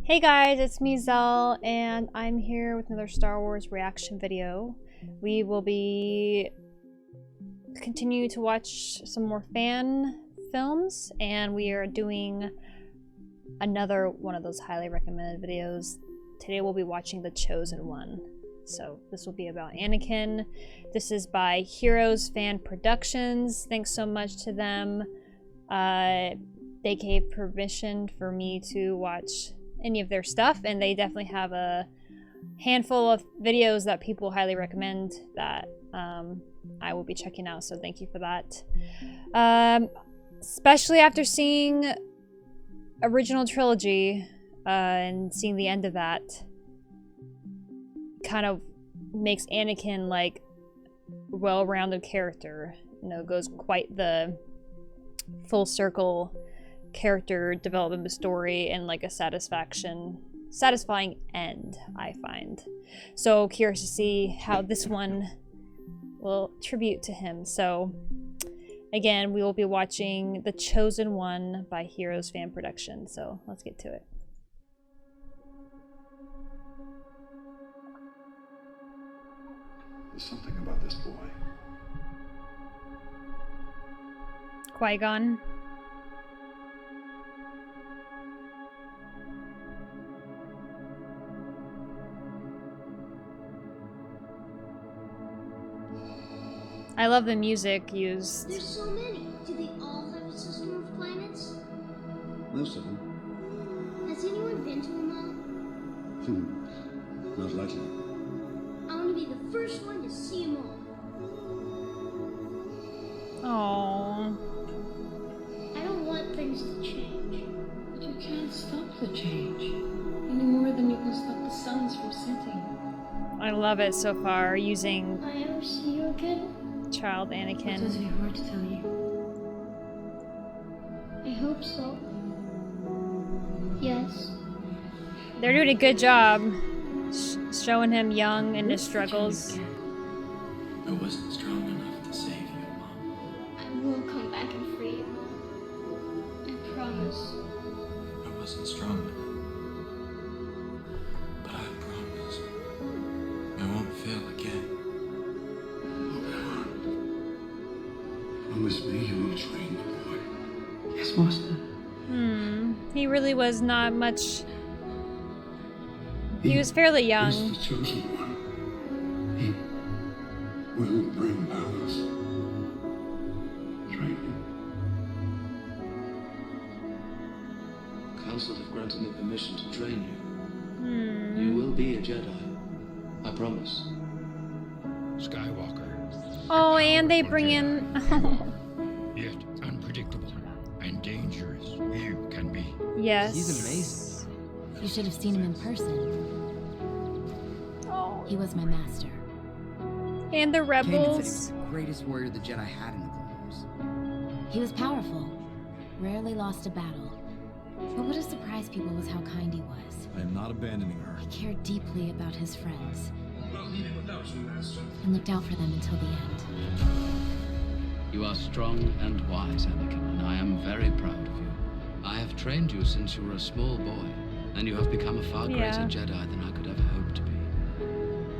Hey guys, it's me Zell, and I'm here with another Star Wars reaction video. We will be continue to watch some more fan films, and we are doing another one of those highly recommended videos. Today we'll be watching The Chosen One. So this will be about Anakin. This is by Heroes Fan Productions. Thanks so much to them. They gave permission for me to watch any of their stuff, and they definitely have a handful of videos that people highly recommend that I will be checking out, so thank you for that. Especially after seeing original trilogy and seeing the end of that, kind of makes Anakin like a well-rounded character. You know, goes quite the full circle character development of the story, and like a satisfying end, I find. So curious to see how this one will tribute to him. So again, we will be watching The Chosen One by Heroes Fan Production. So let's get to it. There's something about this boy. Qui-Gon. I love the music used. There's so many. Do they all have a system of planets? Most of them. Has anyone been to them all? Not likely. I want to be the first one to see them all. Aww. I don't want things to change. But you can't stop the change, any more than you can stop the suns from setting. I love it so far, using I ever see you again? child What does Anakin. your heart tell you? I hope so. Yes. They're doing a good job showing him young and his What's the change struggles. again? I wasn't strong enough to save you, Mom. I will come back and free you, Mom. I promise. I wasn't strong enough. But I promise. I won't fail again. Promise me you will train the boy. Yes, Master. He really was not much. He was fairly young. He's the chosen one. He will bring balance. Train him. Council have granted me permission to train you. You will be a Jedi. I promise. Skywalker. Oh, and they bring in. Yet unpredictable and dangerous you can be. Yes. He's amazing. You should have seen him in person. Oh. He was my master. And the Came to rebels. think the greatest warrior the Jedi had in the Clone Wars. He was powerful, rarely lost a battle. But what surprised people was how kind he was. I am not abandoning her. He cared deeply about his friends and looked out for them until the end. You are strong and wise, Anakin, and I am very proud of you. I have trained you since you were a small boy, and you have become a far greater Yeah. Jedi than I could ever hope to be.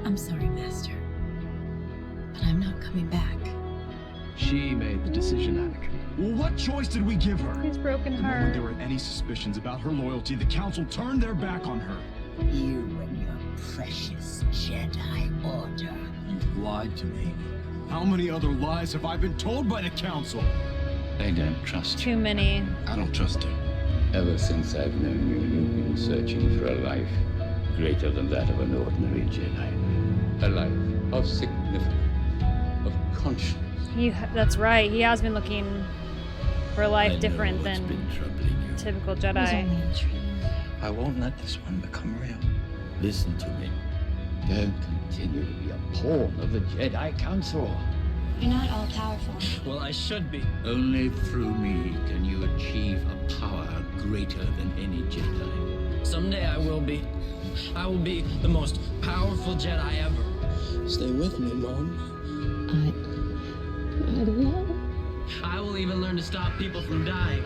I'm sorry, Master, but I'm not coming back. She made the decision, Anakin. Well, what choice did we give her? His broken The moment heart. there were any suspicions about her loyalty, the Council turned their back on her. You and your precious Jedi Order. You've lied to me. How many other lies have I been told by the Council? They don't trust you. Too many. I don't trust her. Ever since I've known you, you've been searching for a life greater than that of an ordinary Jedi. A life of significance, of conscience. That's right. He has been looking for a life different what's than been troubling you. typical It was Jedi. only a dream. I won't let this one become real. Listen to me. Don't continue to be a pawn of the Jedi Council. You're not all powerful. Well, I should be. Only through me can you achieve a power greater than any Jedi. Someday I will be. I will be the most powerful Jedi ever. Stay with me, Mom. I don't know. I will even learn to stop people from dying.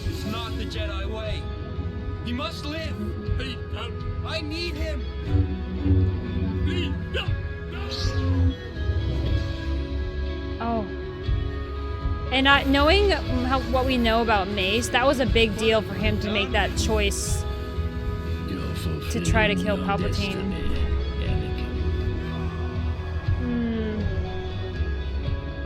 It's not the Jedi way. He must live. I need him. Oh. And knowing what we know about Mace, that was a big deal for him to make that choice to try to kill Palpatine.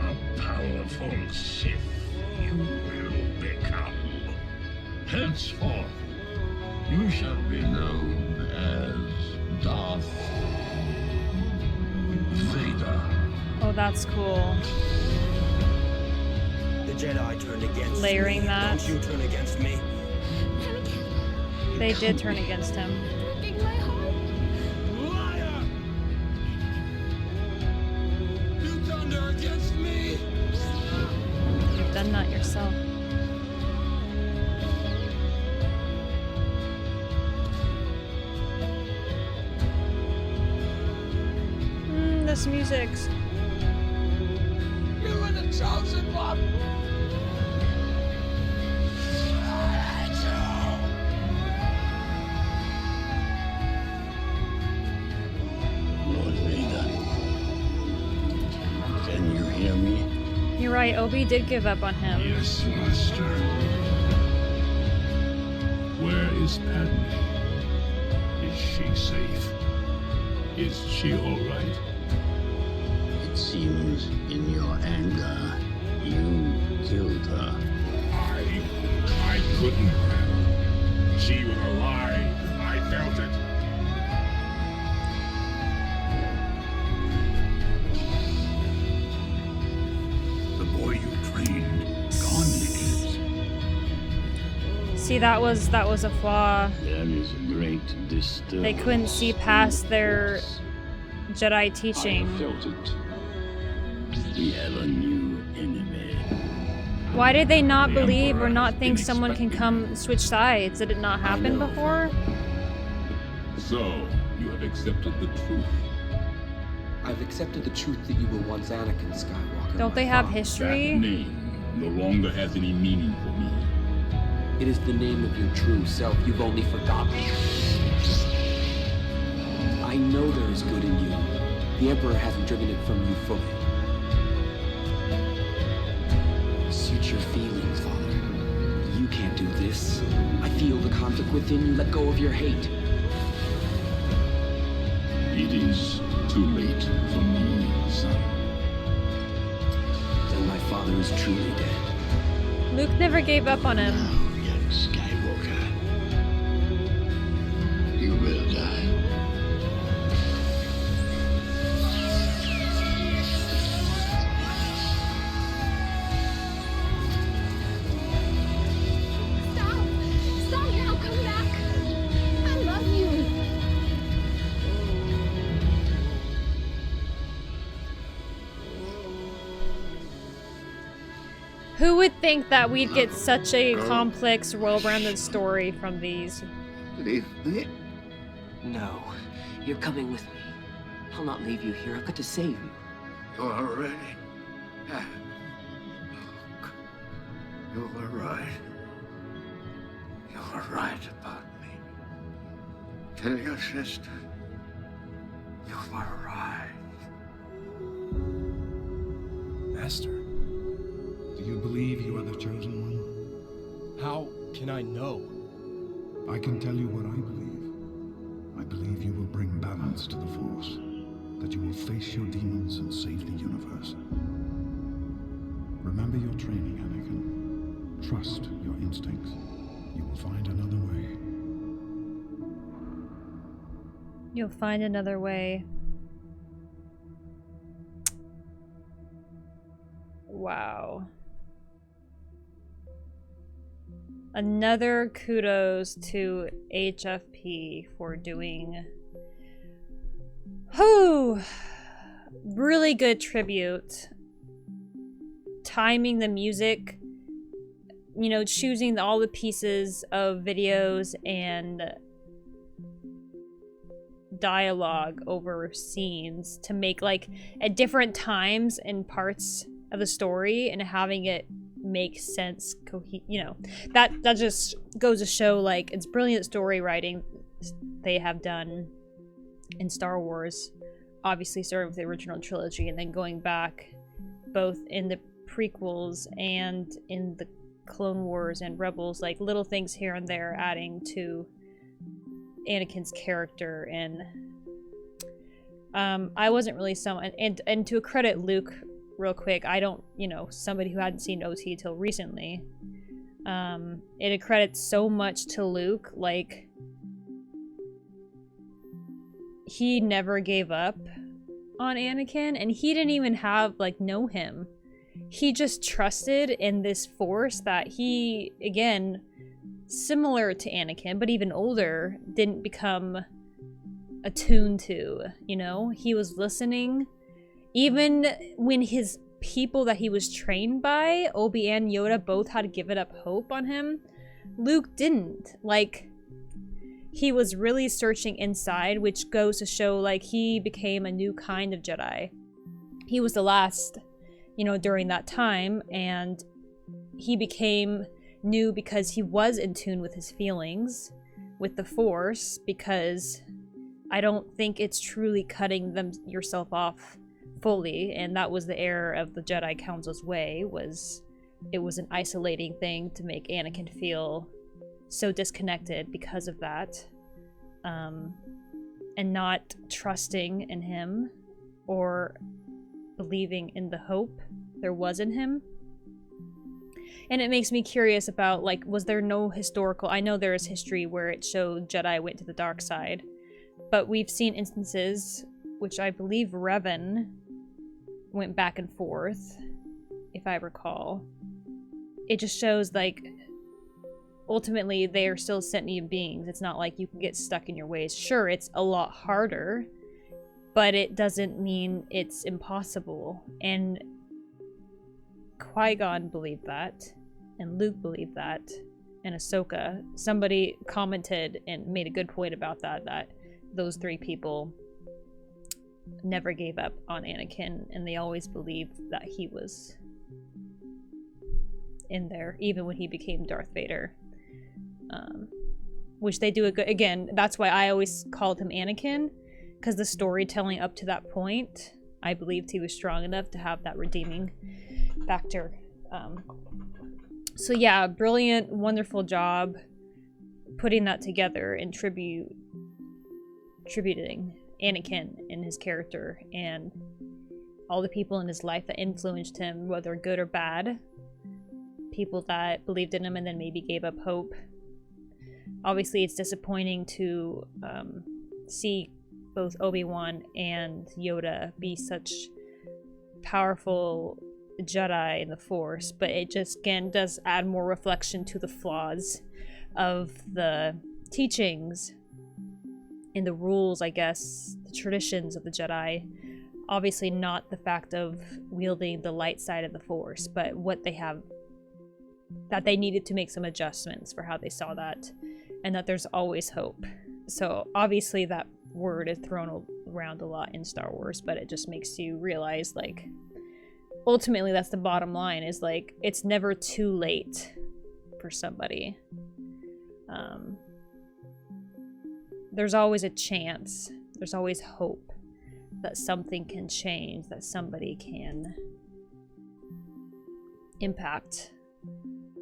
A powerful Sith you will become. Henceforth, you shall be known as Darth Vader. Oh, that's cool. The Jedi turned against Layering me. that. Don't you turn against me. They did turn against him. Liar! You turned her against me. You've done that yourself. This music's. You were the chosen one. Lord Vader, can you hear me? You're right, Obi did give up on him. Yes, Master. Where is Padme? Is she safe? Is she all right? It seems in your anger, you killed her. I couldn't have. She was alive. I felt it. The boy you trained, gone he is. See, that was a flaw. There is a great disturbance. They couldn't see past their Jedi teaching. I felt it. We have a new enemy. Why did they not believe or not think someone can come switch sides? Did it not happen before? So, you have accepted the truth. I've accepted the truth that you were once Anakin Skywalker. Don't they have That history? name no longer has any meaning for me. It is the name of your true self. You've only forgotten. I know there is good in you. The Emperor hasn't driven it from you fully. Suit your feelings, Father. You can't do this. I feel the conflict within you. Let go of your hate. It is too late for me, son. Then my father is truly dead. Luke never gave up on him. Young Skywalker, you will die. Stop now, come back. I love you. Who would think that we'd get such a complex, well-rounded story from these? Leave me. No, you're coming with me. I'll not leave you here. I've got to save you. You already have. Luke, you were right. You were right about me. Tell your sister. You were right. Master, do you believe you are the chosen one? How can I know? I can tell you what I believe. I believe you will bring balance to the Force. That you will face your demons and save the universe. Remember your training, Anakin. Trust your instincts. You will find another way. You'll find another way. Wow. Another kudos to HFP for doing really good tribute. Timing the music, you know, choosing all the pieces of videos and dialogue over scenes to make like at different times and parts of the story and having it make sense, you know, that just goes to show like it's brilliant story writing they have done in Star Wars, obviously starting with the original trilogy and then going back both in the prequels and in the Clone Wars and Rebels, like little things here and there adding to Anakin's character. And I wasn't really someone, and to credit Luke real quick, I don't, you know, somebody who hadn't seen OT till recently, it accredits so much to Luke, like he never gave up on Anakin, and he didn't even have like know him. He just trusted in this force that he, again, similar to Anakin, but even older, didn't become attuned to, you know? He was listening. Even when his people that he was trained by, Obi and Yoda, both had given up hope on him, Luke didn't. Like, he was really searching inside, which goes to show, like, he became a new kind of Jedi. He was the last, you know, during that time, and he became new because he was in tune with his feelings, with the Force, because I don't think it's truly cutting yourself off fully, and that was the error of the Jedi Council's way, was it was an isolating thing to make Anakin feel so disconnected because of that, and not trusting in him or believing in the hope there was in him. And it makes me curious about, like, was there no historical... I know there is history where it showed Jedi went to the dark side, but we've seen instances, which I believe Revan went back and forth, if I recall. It just shows, like, ultimately they are still sentient beings. It's not like you can get stuck in your ways. Sure, it's a lot harder, but it doesn't mean it's impossible. And Qui-Gon believed that, and Luke believed that, and Ahsoka. Somebody commented and made a good point about that, that those three people never gave up on Anakin, and they always believed that he was in there, even when he became Darth Vader. Which they do a good... Again, that's why I always called him Anakin, because the storytelling up to that point, I believed he was strong enough to have that redeeming factor. So yeah, brilliant, wonderful job putting that together and tributing Anakin and his character and all the people in his life that influenced him, whether good or bad. People that believed in him and then maybe gave up hope. Obviously, it's disappointing to see both Obi-Wan and Yoda be such powerful Jedi in the Force, but it just, again, does add more reflection to the flaws of the teachings and the rules, I guess, the traditions of the Jedi. Obviously not the fact of wielding the light side of the Force, but what they have, that they needed to make some adjustments for how they saw that, and that there's always hope. So obviously that word is thrown around a lot in Star Wars, but it just makes you realize, like, ultimately that's the bottom line, is like, it's never too late for somebody. There's always a chance, there's always hope that something can change, that somebody can impact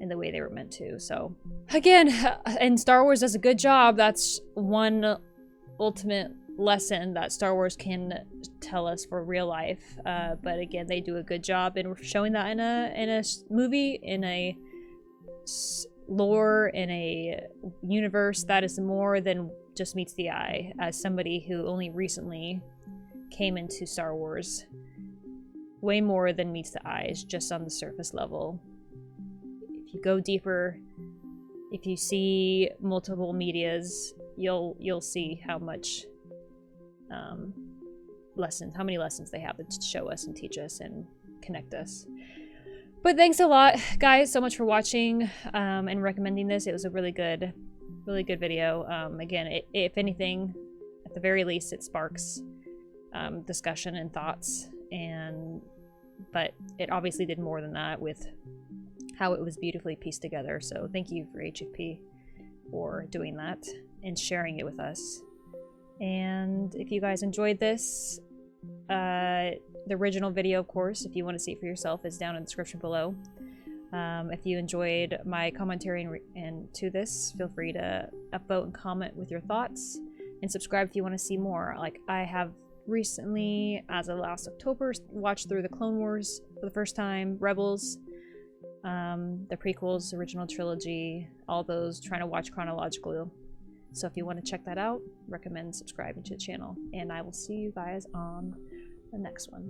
in the way they were meant to. So again, and Star Wars does a good job. That's one ultimate lesson that Star Wars can tell us for real life. But again, they do a good job in showing that in a movie, in a lore, in a universe that is more than just meets the eye. As somebody who only recently came into Star Wars, way more than meets the eyes just on the surface level. If you go deeper, if you see multiple medias, you'll see how much how many lessons they have to show us and teach us and connect us. But thanks a lot, guys, so much for watching and recommending this. It was a really good video. Again, if anything, I at the very least, it sparks discussion and thoughts, but it obviously did more than that with how it was beautifully pieced together. So thank you for HFP for doing that and sharing it with us. And if you guys enjoyed this, the original video, of course, if you want to see it for yourself, is down in the description below. If you enjoyed my commentary and to this, feel free to upvote and comment with your thoughts, and subscribe if you want to see more. Like, I have recently, as of last October, watched through the Clone Wars for the first time, Rebels, the prequels, original trilogy, all those, trying to watch chronologically. So if you want to check that out, recommend subscribing to the channel, and I will see you guys on the next one.